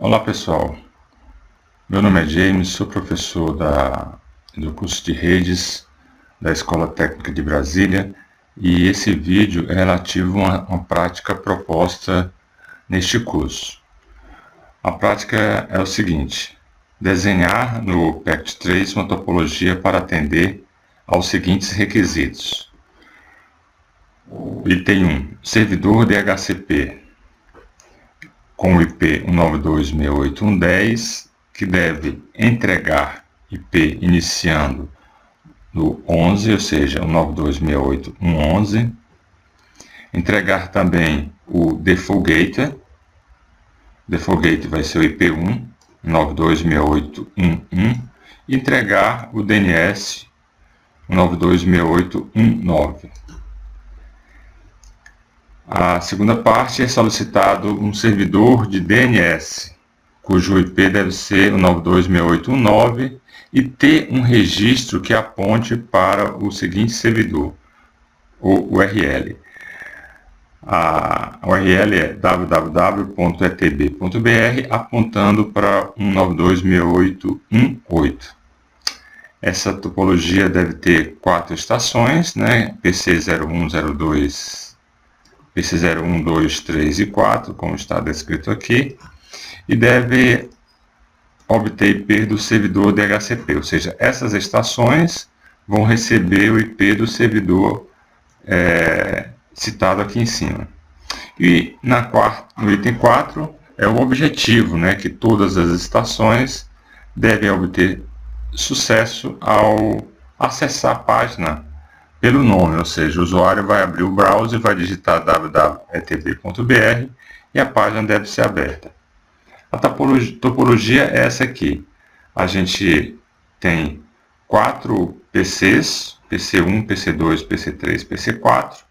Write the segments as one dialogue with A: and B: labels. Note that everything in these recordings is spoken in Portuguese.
A: Olá pessoal, meu nome é James, sou professor do curso de redes da Escola Técnica de Brasília e esse vídeo é relativo a uma prática proposta neste curso. A prática é o seguinte: desenhar no PACT3 uma topologia para atender aos seguintes requisitos. Item 1, servidor DHCP com o IP 192.168.1.10, que deve entregar IP iniciando no 11, ou seja, 192.168.1.11. Entregar também o default gateway. Default gateway vai ser o IP1, 192.168.1.1. E entregar o DNS 192.168.1.9. A segunda parte é solicitado um servidor de DNS, cujo IP deve ser o 192.168.1.9 e ter um registro que aponte para o seguinte servidor, o URL. A URL é www.etb.br, apontando para 192.168.1.8. Essa topologia deve ter 4 estações, né? PC01, 02, PC01, 2, 3 e 4, como está descrito aqui, e deve obter IP do servidor DHCP, ou seja, essas estações vão receber o IP do servidor citado aqui em cima. E no item 4 é o objetivo, né, que todas as estações devem obter sucesso ao acessar a página pelo nome, ou seja, o usuário vai abrir o browser, vai digitar www.etb.br e a página deve ser aberta. A topologia é essa aqui. A gente tem 4 PCs, PC1, PC2, PC3, PC4,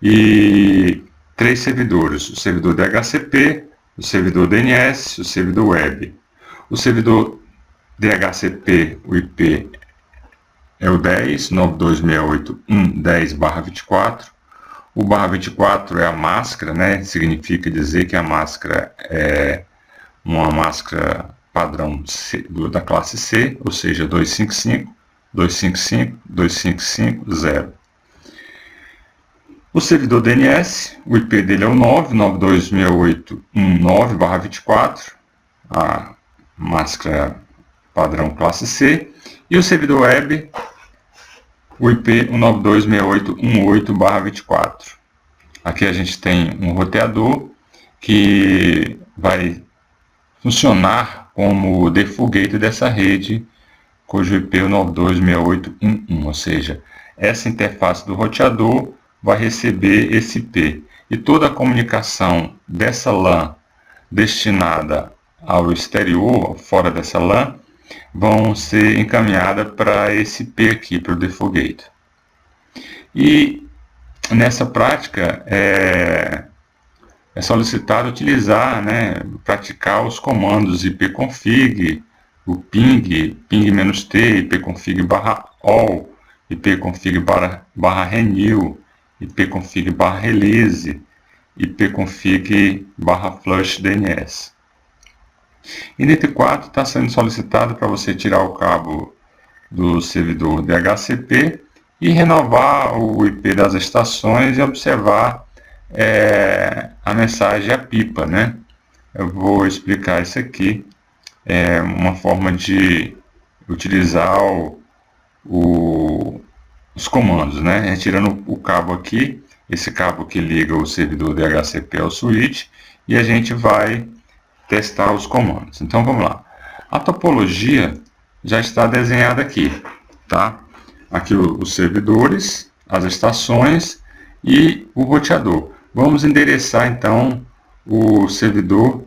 A: e 3 servidores, o servidor DHCP, o servidor DNS, o servidor web. O servidor DHCP, o IP é o 10, 92.168.1.10/24. O /24 é a máscara, né? Significa dizer que a máscara é uma máscara padrão da classe C, ou seja, 255, 255, 255, 0. O servidor DNS, o IP dele é o 9, 92.168.1.9/24, a máscara padrão classe C. E o servidor web, o IP 192.168.1.8/24. Aqui a gente tem um roteador que vai funcionar como o default gateway dessa rede, cujo IP é 92.168.1.1, ou seja, essa interface do roteador vai receber esse IP. E toda a comunicação dessa LAN destinada ao exterior, fora dessa LAN, vão ser encaminhadas para esse IP aqui, para o default gateway. E nessa prática é solicitado utilizar, né, praticar os comandos ipconfig, o ping, ping-t, ipconfig/all, ipconfig/renew, ipconfig/release, ipconfig/flushdns. E no item 4 está sendo solicitado para você tirar o cabo do servidor DHCP e renovar o IP das estações e observar a mensagem a pipa, né? Eu vou explicar isso aqui, uma forma de utilizar os comandos, né? Retirando o cabo aqui, esse cabo que liga o servidor DHCP ao switch, e a gente vai testar os comandos. Então vamos lá. A topologia já está desenhada aqui, tá? Aqui os servidores, as estações e o roteador. Vamos endereçar então o servidor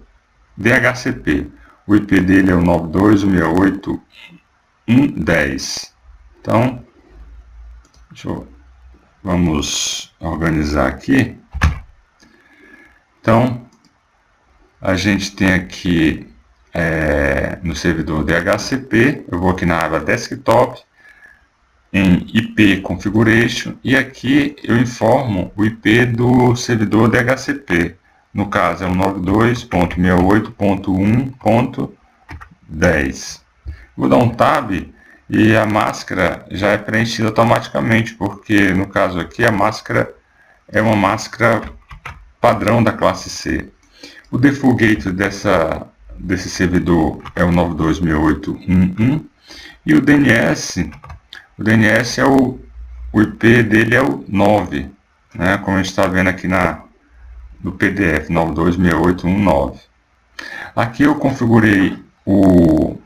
A: DHCP. O IP dele é o 92.168.1.10. Então, vamos organizar aqui. Então, a gente tem aqui no servidor DHCP, eu vou aqui na aba Desktop, em IP Configuration, e aqui eu informo o IP do servidor DHCP, no caso é o 92.68.1.10. Vou dar um Tab e a máscara já é preenchida automaticamente, porque no caso aqui a máscara é uma máscara padrão da classe C. O default gateway desse servidor é o 92.68.1.1 e o DNS é o IP dele é o 9, né? Como a gente está vendo aqui no PDF, 92.68.1.9. Aqui eu configurei o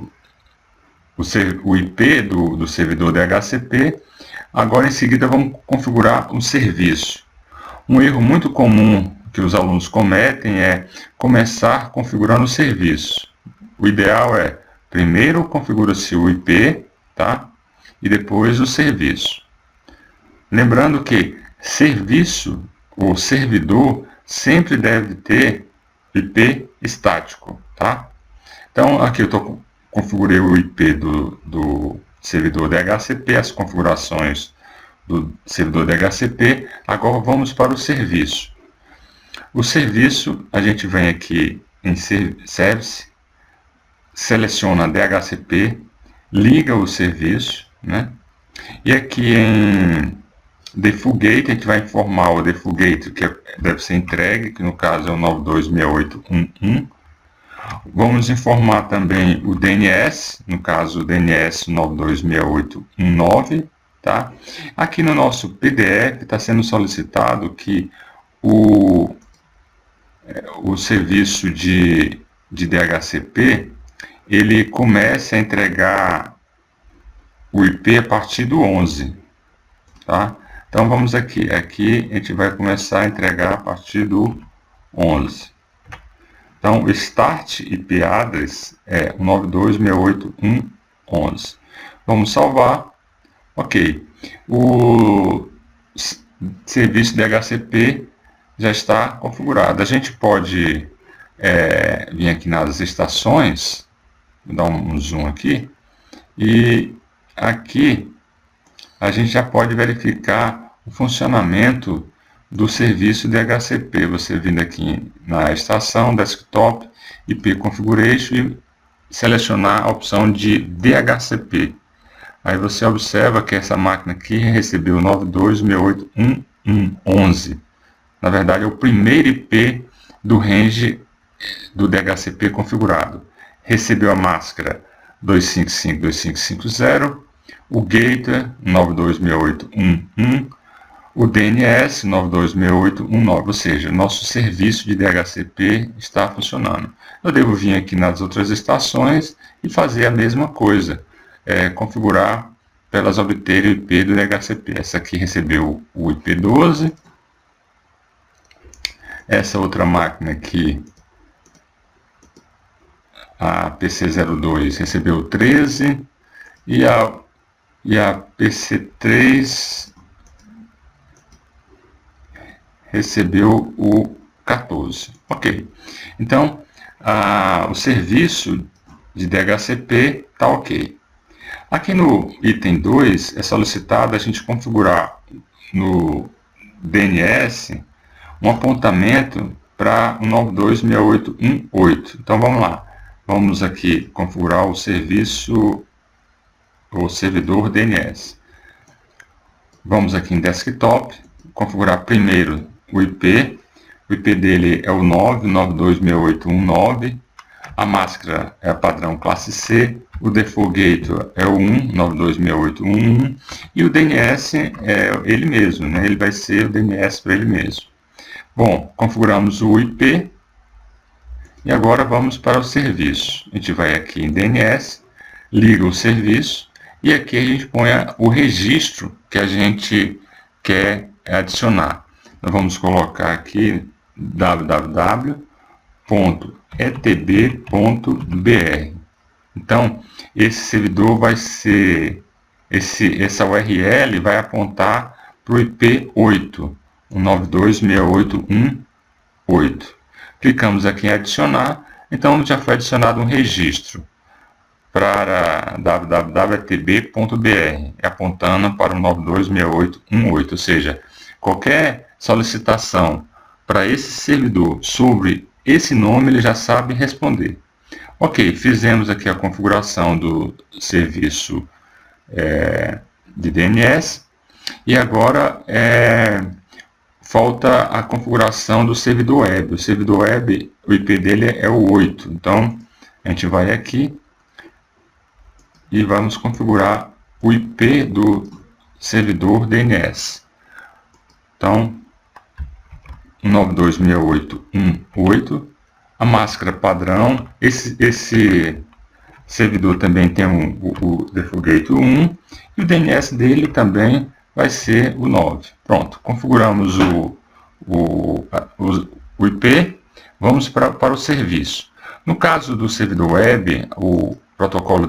A: IP do servidor DHCP. Agora em seguida vamos configurar um serviço. Um erro muito comum que os alunos cometem é começar configurando o serviço. O ideal é primeiro configura-se o IP, tá? E depois o serviço. Lembrando que serviço ou servidor sempre deve ter IP estático, tá? Então aqui eu configurei o IP do servidor DHCP, as configurações do servidor DHCP. Agora vamos para o serviço. O serviço, a gente vem aqui em Service, seleciona DHCP, liga o serviço, né? E aqui em Default Gateway, a gente vai informar o Default Gateway que deve ser entregue, que no caso é o 92.68.1.1. Vamos informar também o DNS, no caso o DNS 92.68.1.9, tá? Aqui no nosso PDF está sendo solicitado que o serviço de DHCP ele comece a entregar o IP a partir do 11, tá? Então vamos aqui a gente vai começar a entregar a partir do 11. Então o Start IP Address é 92.68.1.11. Vamos salvar. Ok. O serviço DHCP já está configurado. A gente pode vir aqui nas estações, vou dar um zoom aqui, e aqui a gente já pode verificar o funcionamento do serviço DHCP. Você vindo aqui na estação, Desktop, IP Configuration e selecionar a opção de DHCP. Aí você observa que essa máquina aqui recebeu 92.68.1.1.11. Na verdade, é o primeiro IP do range do DHCP configurado. Recebeu a máscara 255.255.0, o gateway 92.68.1.1, o DNS 92.68.1.9, ou seja, nosso serviço de DHCP está funcionando. Eu devo vir aqui nas outras estações e fazer a mesma coisa, configurar para elas obterem o IP do DHCP. Essa aqui recebeu o IP 12, essa outra máquina aqui, a PC02, recebeu o 13 e a PC3 recebeu o 14. Ok. Então, o serviço de DHCP está ok. Aqui no item 2 é solicitado a gente configurar no DNS um apontamento para o 92.68.1.8. Então vamos lá. Vamos aqui configurar o serviço, o servidor DNS. Vamos aqui em Desktop, configurar primeiro o IP. O IP dele é o 9.92.68.1.9. A máscara é a padrão classe C. O default gateway é o 1.92.68.1.1. E o DNS é ele mesmo, né? Ele vai ser o DNS para ele mesmo. Bom, configuramos o IP. E agora vamos para o serviço. A gente vai aqui em DNS, liga o serviço e aqui a gente põe o registro que a gente quer adicionar. Nós vamos colocar aqui www.etb.br. Então, esse servidor vai ser, essa URL vai apontar para o IP 8, 92.68.1.8. Clicamos aqui em adicionar, então já foi adicionado um registro para www.etb.br, apontando para o 92.68.1.8, ou seja, qualquer solicitação para esse servidor sobre esse nome, ele já sabe responder. Ok, fizemos aqui a configuração do serviço de DNS e agora falta a configuração do servidor web. O servidor web, o IP dele é o 8. Então, a gente vai aqui e vamos configurar o IP do servidor DNS. Então, 192.168.1.8. A máscara padrão. Esse servidor também tem o Default Gate 1 e o DNS dele também vai ser o 9. Pronto, configuramos o IP, vamos para o serviço. No caso do servidor web, o protocolo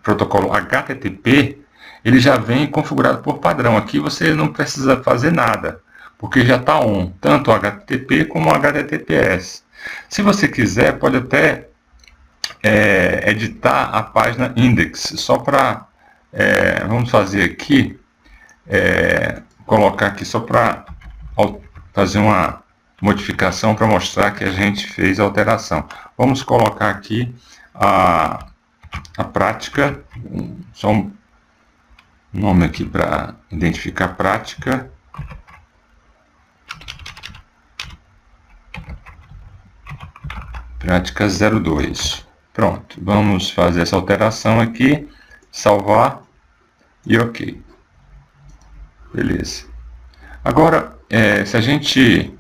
A: protocolo HTTP, ele já vem configurado por padrão. Aqui você não precisa fazer nada, porque já está on, tanto o HTTP como o HTTPS. Se você quiser, pode até editar a página index, só para, vamos fazer aqui, colocar aqui só para fazer uma modificação para mostrar que a gente fez a alteração. Vamos colocar aqui a prática, só um nome aqui para identificar a prática. Prática 02. Pronto, vamos fazer essa alteração aqui, salvar e ok. Beleza. Agora, se a gente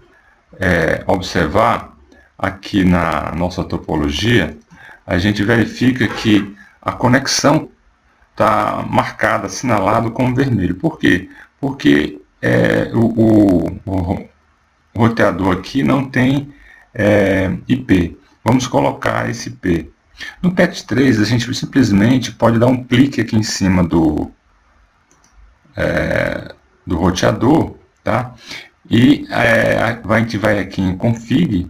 A: observar aqui na nossa topologia, a gente verifica que a conexão está marcada, assinalado como vermelho. Por quê? Porque o roteador aqui não tem IP. Vamos colocar esse IP. No patch 3, a gente simplesmente pode dar um clique aqui em cima do roteador, tá? E a gente vai aqui em config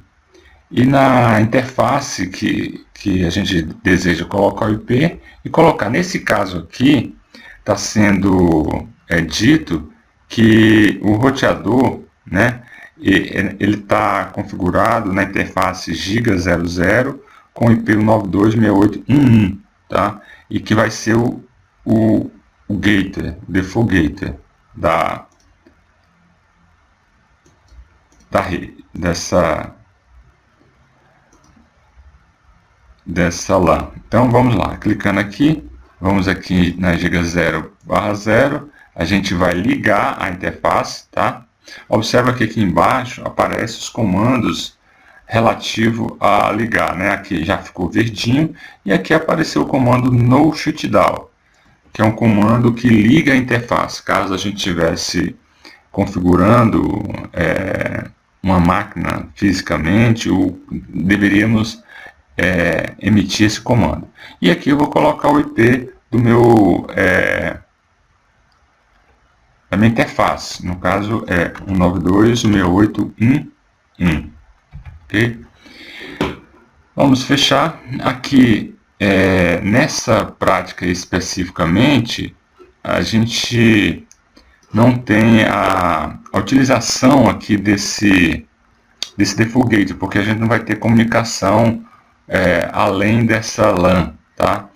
A: e na interface que a gente deseja colocar o IP e colocar. Nesse caso aqui, está sendo dito que o roteador, né, ele está configurado na interface giga00 com IP 92.68.1.1, tá? E que vai ser o gateway, o default gateway dessa LAN. Então vamos lá, clicando aqui, vamos aqui na giga0/0, a gente vai ligar a interface, tá? Observa que aqui embaixo aparecem os comandos relativo a ligar, né? Aqui já ficou verdinho e aqui apareceu o comando no shutdown, que é um comando que liga a interface. Caso a gente estivesse configurando uma máquina fisicamente, deveríamos emitir esse comando. E aqui eu vou colocar o IP do meu da minha interface, no caso é 192.168.1.1. Ok? Vamos fechar. Aqui, nessa prática especificamente, a gente não tem a utilização aqui desse default gate, porque a gente não vai ter comunicação além dessa LAN, tá?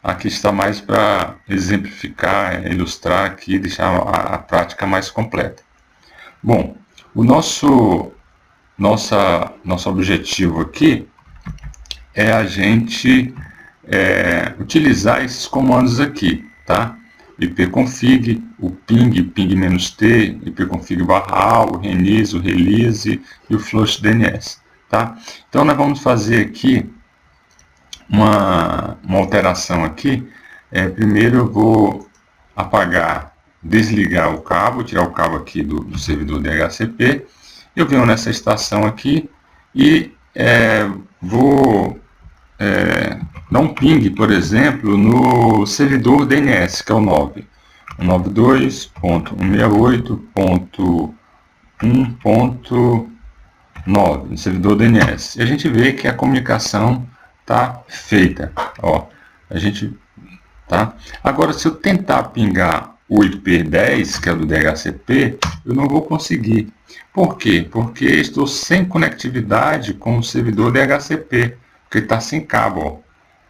A: Aqui está mais para exemplificar, ilustrar aqui, deixar a prática mais completa. Bom, o nosso objetivo aqui é a gente utilizar esses comandos aqui, tá? ipconfig, o ping-t, ipconfig/all, o release, e o flush DNS, tá? Então nós vamos fazer aqui uma alteração aqui. Primeiro eu vou desligar o cabo, tirar o cabo aqui do servidor DHCP. Eu venho nessa estação aqui e vou dar um ping, por exemplo, no servidor DNS, que é o 9. 192.168.1.9, no servidor DNS. E a gente vê que a comunicação tá feita, ó, tá? Agora, se eu tentar pingar o IP10, que é do DHCP, eu não vou conseguir. Por quê? Porque estou sem conectividade com o servidor DHCP, porque está sem cabo. Ó.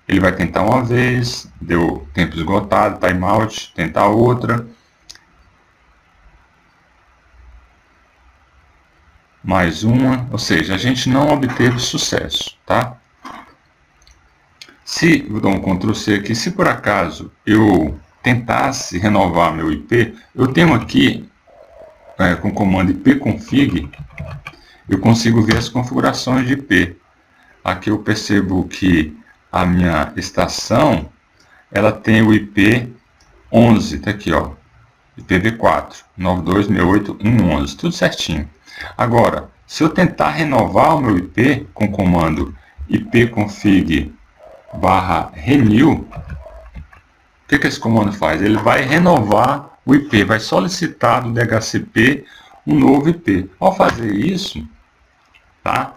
A: Ele vai tentar uma vez, deu tempo esgotado, timeout, tentar outra. Mais uma, ou seja, a gente não obteve sucesso, tá? Se, vou dar um Ctrl C aqui, se por acaso eu tentasse renovar meu IP, eu tenho aqui, com o comando ipconfig, eu consigo ver as configurações de IP. Aqui eu percebo que a minha estação, ela tem o IP 11, tá aqui, ó, IPv4, 9268.1.11, tudo certinho. Agora, se eu tentar renovar o meu IP com o comando ipconfig/renew, o que esse comando faz? Ele vai renovar o IP, vai solicitar do DHCP um novo IP. Ao fazer isso, tá,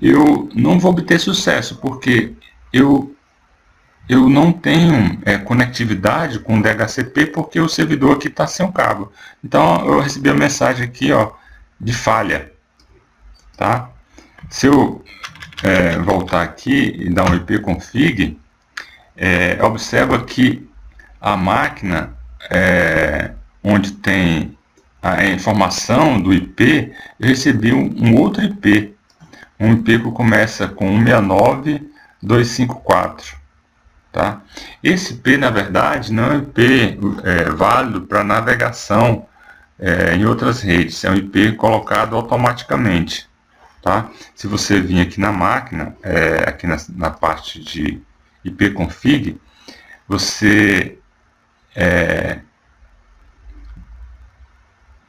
A: eu não vou obter sucesso, porque eu não tenho conectividade com o DHCP, porque o servidor aqui está sem o cabo. Então eu recebi a mensagem aqui, ó, de falha, tá? Se eu voltar aqui e dar um ipconfig, observa que a máquina onde tem a informação do IP, eu recebi um outro IP, um IP que começa com 169.254, tá? Esse IP, na verdade, não é um IP válido para navegação em outras redes, é um IP colocado automaticamente, tá? Se você vir aqui na máquina, aqui na parte de ipconfig, você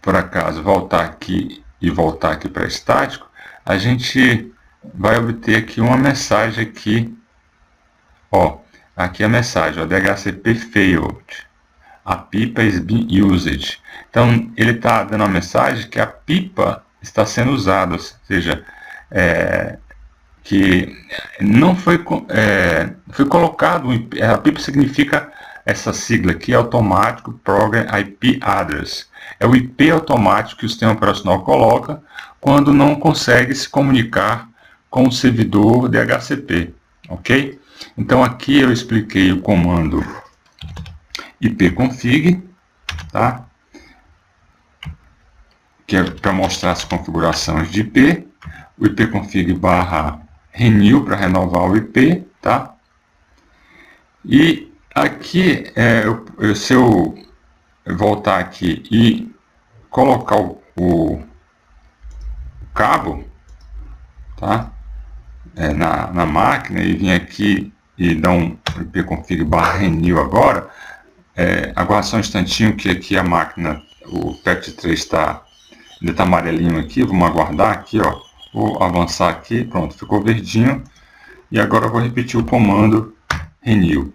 A: por acaso voltar aqui e voltar aqui para estático, a gente vai obter aqui uma mensagem aqui, ó, aqui a mensagem, ó, DHCP failed, a pipa is being used. Então ele está dando uma mensagem que a pipa está sendo usada, ou seja, que não foi colocado, a pipa significa essa sigla aqui, Automatic Program IP Address. É o IP automático que o sistema operacional coloca quando não consegue se comunicar com o servidor DHCP, ok? Então aqui eu expliquei o comando ipconfig, tá? Que é para mostrar as configurações de IP, o ipconfig/renew para renovar o IP, tá? E aqui, se eu voltar aqui e colocar o cabo, tá? Na máquina e vir aqui e dar um ipconfig/renew agora, aguarda só um instantinho que aqui a máquina, o PET3 ainda está amarelinho aqui, vamos aguardar aqui, ó, vou avançar aqui, pronto, ficou verdinho, e agora eu vou repetir o comando renew.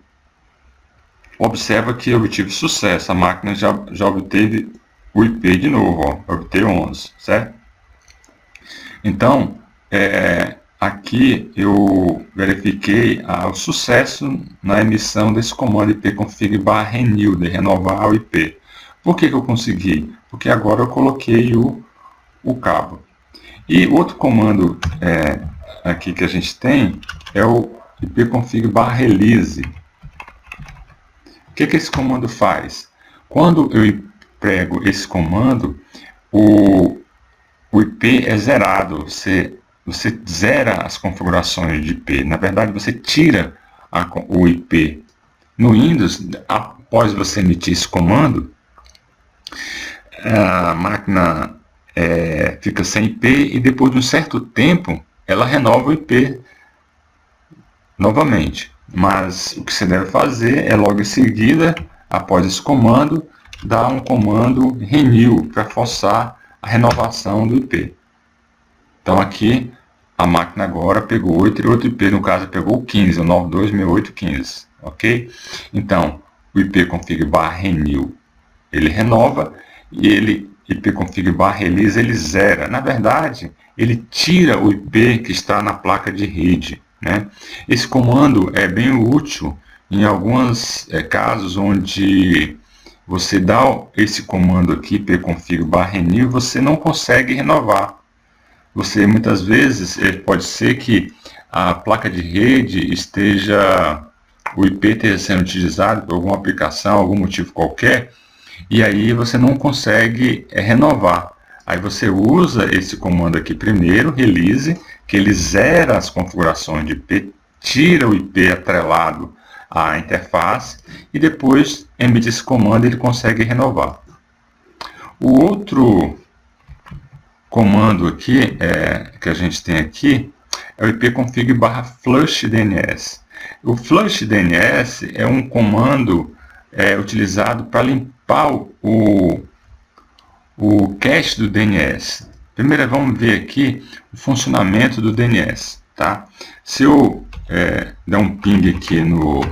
A: Observa que eu obtive sucesso, a máquina já obteve o IP de novo, ó, obteve 11, certo? Então, aqui eu verifiquei o sucesso na emissão desse comando ipconfig/renew, de renovar o IP. Por que eu consegui? Porque agora eu coloquei o cabo. E outro comando aqui que a gente tem é o ipconfig/release. O que esse comando faz? Quando eu emprego esse comando, o IP é zerado. Você zera as configurações de IP. Na verdade, você tira o IP. No Windows, após você emitir esse comando, a máquina fica sem IP e depois de um certo tempo ela renova o IP novamente. Mas o que você deve fazer é logo em seguida, após esse comando, dar um comando renew para forçar a renovação do IP. Então aqui a máquina agora pegou outro IP, no caso pegou o 15, o 9268.15, ok? Então o ipconfig/renew ele renova e ele ipconfig/release ele zera. Na verdade, ele tira o IP que está na placa de rede, né? Esse comando é bem útil em alguns casos onde você dá esse comando aqui, pconfig/renew, você não consegue renovar. Você muitas vezes pode ser que a placa de rede o IP esteja sendo utilizado por alguma aplicação, algum motivo qualquer, e aí você não consegue renovar. Aí você usa esse comando aqui primeiro, release, que ele zera as configurações de IP, tira o IP atrelado à interface, e depois emite esse comando e ele consegue renovar. O outro comando aqui, que a gente tem aqui, é o ipconfig/flushdns. O flushdns é um comando utilizado para limpar o cache do DNS. Primeiro vamos ver aqui o funcionamento do DNS. Tá? Se eu der um ping aqui,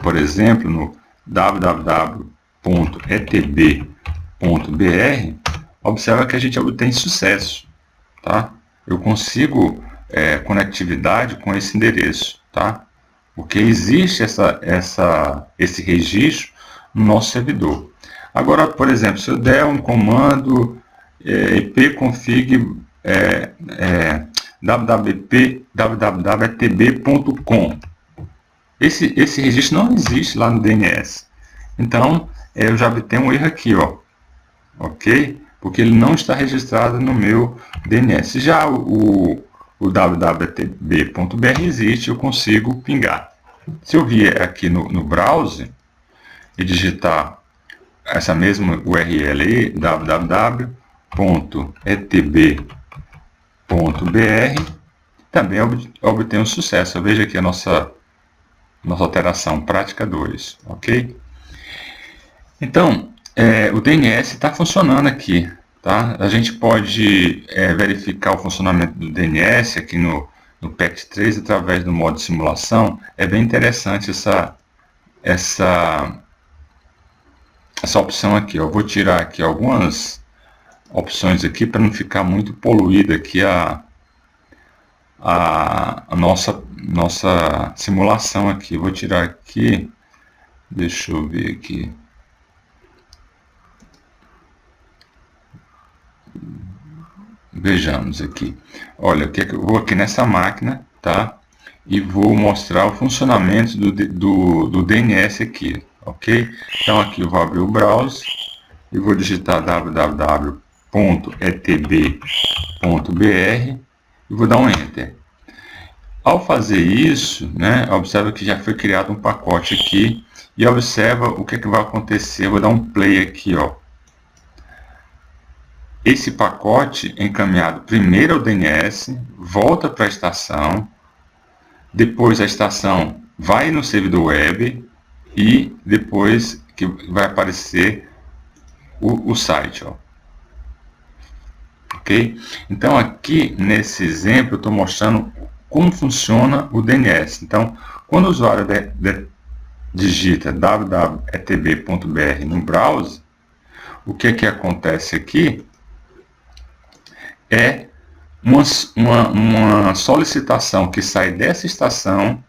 A: por exemplo, no www.etb.br, observa que a gente obtém sucesso. Tá? Eu consigo conectividade com esse endereço, tá? Porque existe esse registro no nosso servidor. Agora, por exemplo, se eu der um comando ipconfig www.etb.com, esse registro não existe lá no DNS. Então, eu já obtenho um erro aqui, ó, ok? Porque ele não está registrado no meu DNS. Já o www.etb.br existe, eu consigo pingar. Se eu vier aqui no browser e digitar essa mesma URL aí, www.etb.br, também obtenho sucesso. Veja aqui a nossa alteração, prática 2, ok? Então, o DNS está funcionando aqui, tá? A gente pode verificar o funcionamento do DNS aqui no PECT 3 através do modo simulação. É bem interessante essa opção aqui. Eu vou tirar aqui algumas opções aqui para não ficar muito poluída aqui a nossa simulação aqui. Vou tirar aqui, deixa eu ver aqui. Vejamos aqui. Olha, eu vou aqui nessa máquina, tá? E vou mostrar o funcionamento do DNS aqui, ok? Então aqui eu vou abrir o browser e vou digitar www.etb.br e vou dar um Enter. Ao fazer isso, né, observa que já foi criado um pacote aqui e observa o que vai acontecer. Eu vou dar um play aqui, ó. Esse pacote é encaminhado primeiro ao DNS, volta para a estação, depois a estação vai no servidor web e depois que vai aparecer o site, ó. Ok? Então aqui nesse exemplo eu estou mostrando como funciona o DNS. Então, quando o usuário digita www.etb.br no browser, o que acontece aqui é uma solicitação que sai dessa estação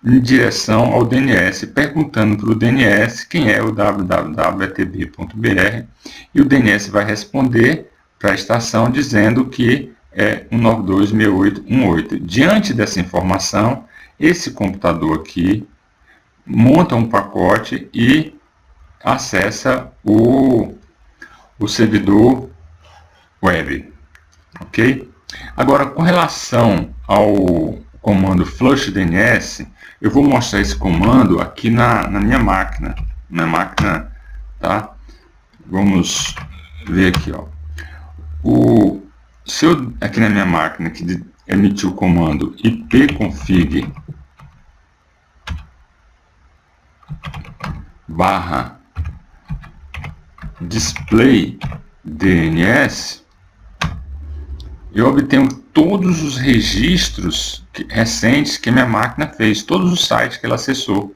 A: em direção ao DNS, perguntando para o DNS quem é o www.etb.br, e o DNS vai responder para a estação dizendo que é 192.6818. Diante dessa informação, esse computador aqui monta um pacote e acessa o servidor web. Ok? Agora, com relação ao comando flushdns, eu vou mostrar esse comando aqui na minha máquina. Tá? Vamos ver aqui, ó. Se eu aqui na minha máquina que emitiu o comando ipconfig/display DNS, eu obtenho todos os registros recentes que minha máquina fez, todos os sites que ela acessou.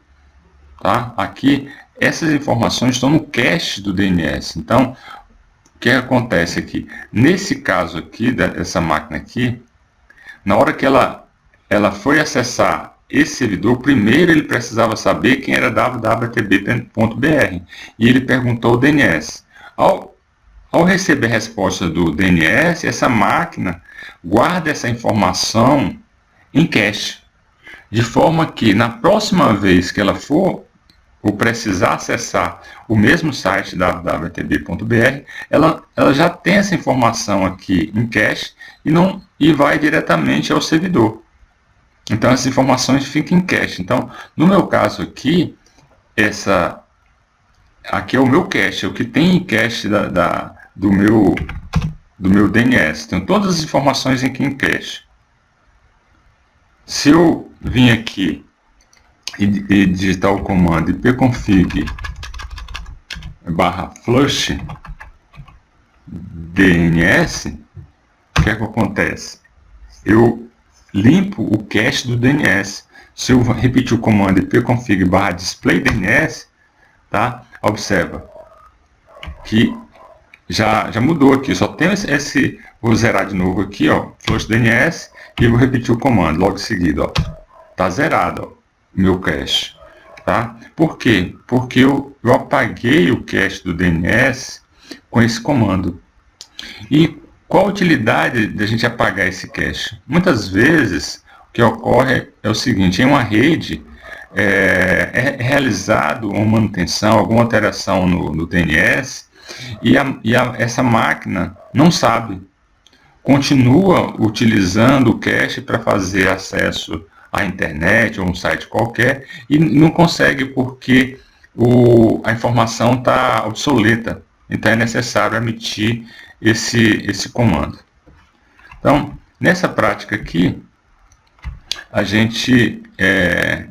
A: Tá? Aqui, essas informações estão no cache do DNS. Então, o que acontece aqui? Nesse caso aqui, dessa máquina aqui, na hora que ela foi acessar esse servidor, primeiro ele precisava saber quem era www.tb.br e ele perguntou ao DNS. Ao receber a resposta do DNS, essa máquina guarda essa informação em cache, de forma que na próxima vez que ela for ou precisar acessar o mesmo site www.tb.br, ela já tem essa informação aqui em cache e vai diretamente ao servidor. Então essas informações ficam em cache. Então, no meu caso aqui, aqui é o meu cache, é o que tem em cache do meu DNS. Então todas as informações aqui em cache. Se eu vim aqui e digitar o comando ipconfig/flush DNS, o que é que acontece? Eu limpo o cache do DNS. Se eu repetir o comando ipconfig/display DNS, tá? Observa que já mudou aqui. Só tem vou zerar de novo aqui, ó, flush DNS, e vou repetir o comando logo em seguida, ó. Tá zerado, ó, meu cache, tá? Por quê? Porque eu apaguei o cache do DNS com esse comando. E qual a utilidade de a gente apagar esse cache? Muitas vezes o que ocorre é o seguinte: em uma rede é realizado uma manutenção, alguma alteração no DNS, e essa máquina não sabe, continua utilizando o cache para fazer acesso à internet ou um site qualquer e não consegue porque a informação está obsoleta. Então é necessário emitir esse comando. Então, nessa prática aqui, a gente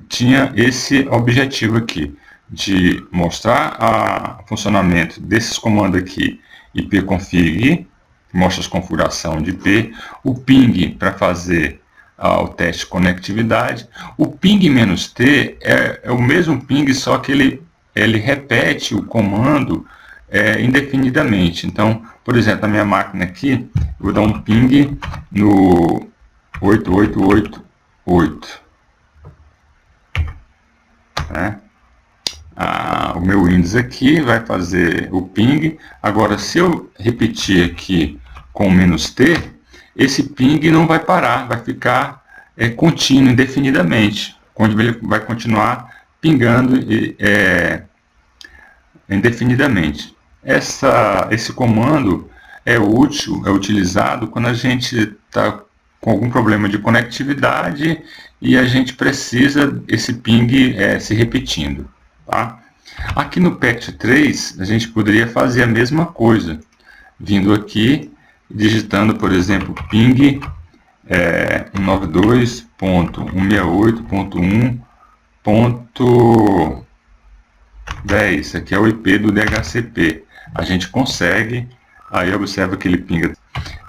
A: tinha esse objetivo aqui, de mostrar o funcionamento desses comandos aqui, ipconfig, que mostra a configuração de IP, o ping para fazer o teste de conectividade, o ping-t é o mesmo ping, só que ele repete o comando indefinidamente. Então, por exemplo, na minha máquina aqui, eu vou dar um ping no 8888, né? O meu Windows aqui vai fazer o ping. Agora, se eu repetir aqui com -t, esse ping não vai parar, vai ficar contínuo indefinidamente, onde ele vai continuar pingando indefinidamente. Esse comando é útil, é utilizado quando a gente está com algum problema de conectividade e a gente precisa esse ping se repetindo. Tá? Aqui no PECT3 a gente poderia fazer a mesma coisa, vindo aqui, digitando, por exemplo, ping 192.168.1.10, aqui é o IP do DHCP. A gente consegue, aí observa que ele pinga.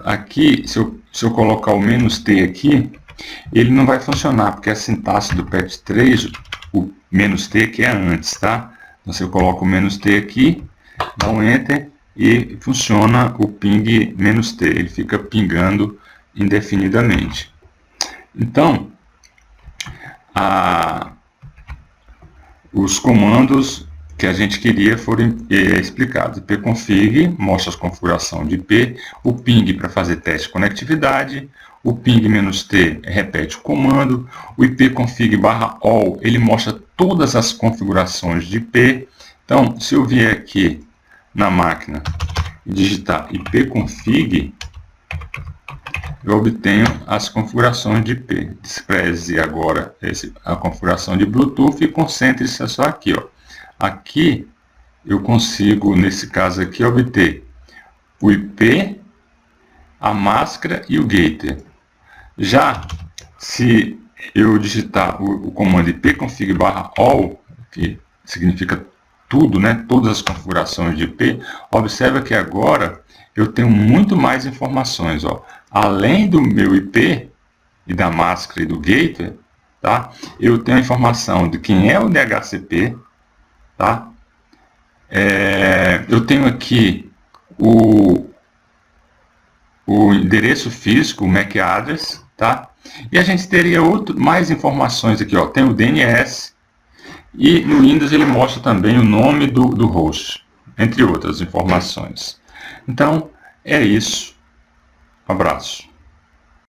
A: Aqui, se eu colocar o "-t" aqui, ele não vai funcionar, porque a sintaxe do PECT3, o "-t" que é antes, tá? Então, se eu coloco o "-t" aqui, dá um Enter e funciona o ping "-t", ele fica pingando indefinidamente. Então, os comandos que a gente queria foram explicados. ipconfig mostra a configuração de IP, o ping para fazer teste de conectividade, o ping "-t" repete o comando, o ipconfig/all ele mostra todas as configurações de IP. Então, se eu vier aqui na máquina e digitar ipconfig, eu obtenho as configurações de IP. Despreze agora a configuração de Bluetooth e concentre-se só aqui, ó. Aqui eu consigo, nesse caso aqui, obter o IP, a máscara e o gateway. Já se eu digitar o comando ipconfig/all, que significa tudo, né, todas as configurações de IP, observa que agora eu tenho muito mais informações, ó. Além do meu IP e da máscara e do gateway, tá? Eu tenho a informação de quem é o DHCP, tá? Eu tenho aqui o endereço físico, o MAC address, tá? E a gente teria mais informações aqui, ó. Tem o DNS e no Windows ele mostra também o nome do host, entre outras informações. Então, é isso. Um abraço.